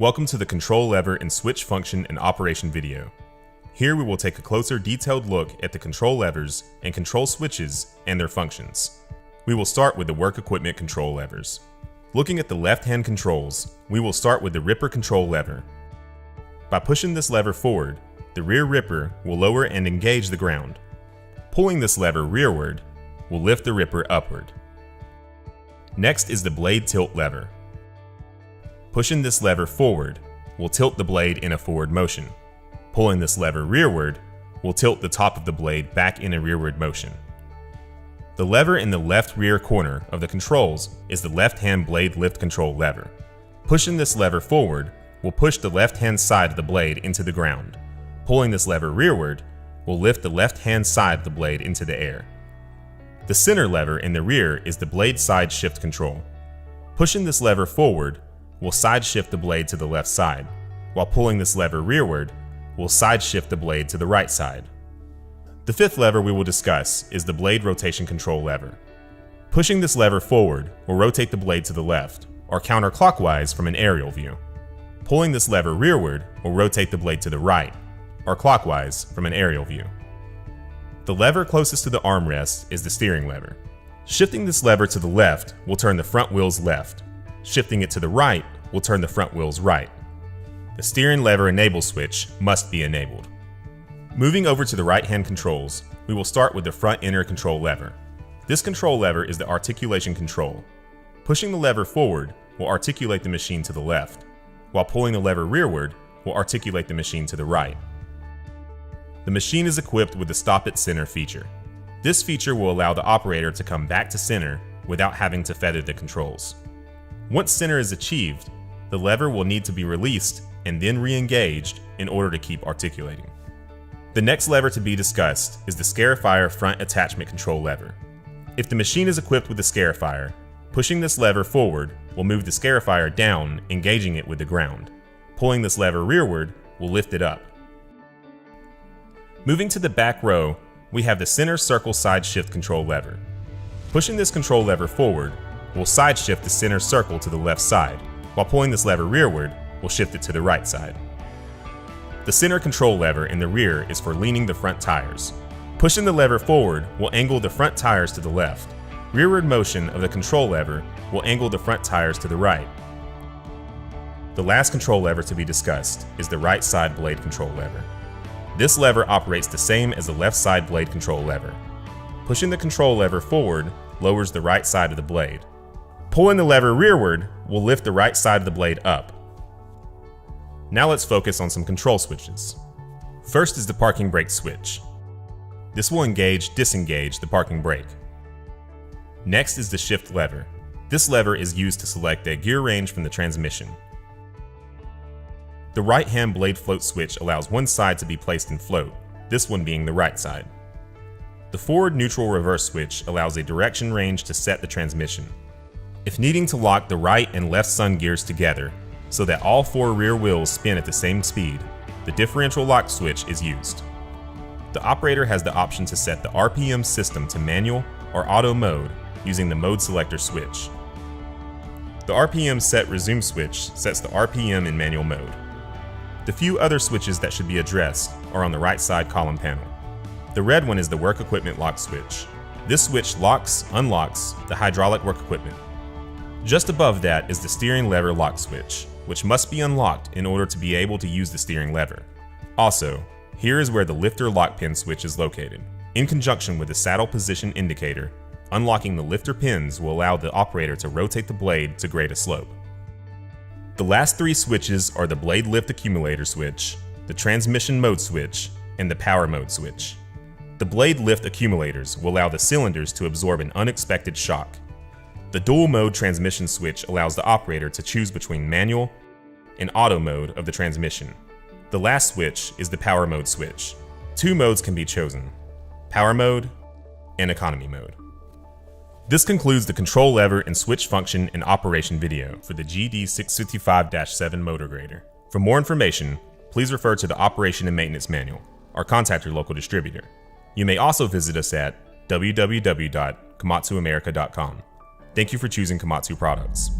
Welcome to the control lever and switch function and operation video. Here we will take a closer detailed look at the control levers and control switches and their functions. We will start with the work equipment control levers. Looking at the left-hand controls, we will start with the ripper control lever. By pushing this lever forward, the rear ripper will lower and engage the ground. Pulling this lever rearward will lift the ripper upward. Next is the blade tilt lever. Pushing this lever forward will tilt the blade in a forward motion. Pulling this lever rearward will tilt the top of the blade back in a rearward motion. The lever in the left rear corner of the controls is the left-hand blade lift control lever. Pushing this lever forward will push the left-hand side of the blade into the ground. Pulling this lever rearward will lift the left-hand side of the blade into the air. The center lever in the rear is the blade side shift control. Pushing this lever forward will side shift the blade to the left side, while pulling this lever rearward will side shift the blade to the right side. The fifth lever we will discuss is the blade rotation control lever. Pushing this lever forward will rotate the blade to the left, or counterclockwise from an aerial view. Pulling this lever rearward will rotate the blade to the right, or clockwise from an aerial view. The lever closest to the armrest is the steering lever. Shifting this lever to the left will turn the front wheels left. Shifting it to the right will turn the front wheels right. The steering lever enable switch must be enabled. Moving over to the right-hand controls, we will start with the front inner control lever. This control lever is the articulation control. Pushing the lever forward will articulate the machine to the left, while pulling the lever rearward will articulate the machine to the right. The machine is equipped with the Stop at Center feature. This feature will allow the operator to come back to center without having to feather the controls. Once center is achieved, the lever will need to be released and then re-engaged in order to keep articulating. The next lever to be discussed is the Scarifier front attachment control lever. If the machine is equipped with the Scarifier, pushing this lever forward will move the Scarifier down, engaging it with the ground. Pulling this lever rearward will lift it up. Moving to the back row, we have the center circle side shift control lever. Pushing this control lever forward will side shift the center circle to the left side, while pulling this lever rearward will shift it to the right side. The center control lever in the rear is for leaning the front tires. Pushing the lever forward will angle the front tires to the left. Rearward motion of the control lever will angle the front tires to the right. The last control lever to be discussed is the right side blade control lever. This lever operates the same as the left side blade control lever. Pushing the control lever forward lowers the right side of the blade. Pulling the lever rearward will lift the right side of the blade up. Now let's focus on some control switches. First is the parking brake switch. This will disengage the parking brake. Next is the shift lever. This lever is used to select a gear range from the transmission. The right-hand blade float switch allows one side to be placed in float, this one being the right side. The forward neutral reverse switch allows a direction range to set the transmission. If needing to lock the right and left sun gears together so that all four rear wheels spin at the same speed, the differential lock switch is used. The operator has the option to set the RPM system to manual or auto mode using the mode selector switch. The RPM set resume switch sets the RPM in manual mode. The few other switches that should be addressed are on the right side column panel. The red one is the work equipment lock switch. This switch locks, unlocks the hydraulic work equipment. Just above that is the steering lever lock switch, which must be unlocked in order to be able to use the steering lever. Also, here is where the lifter lock pin switch is located. In conjunction with the saddle position indicator, unlocking the lifter pins will allow the operator to rotate the blade to grade a slope. The last three switches are the blade lift accumulator switch, the transmission mode switch, and the power mode switch. The blade lift accumulators will allow the cylinders to absorb an unexpected shock. The dual mode transmission switch allows the operator to choose between manual and auto mode of the transmission. The last switch is the power mode switch. Two modes can be chosen: power mode and economy mode. This concludes the control lever and switch function and operation video for the GD655-7 motor grader. For more information, please refer to the operation and maintenance manual or contact your local distributor. You may also visit us at www.komatsuamerica.com. Thank you for choosing Komatsu products.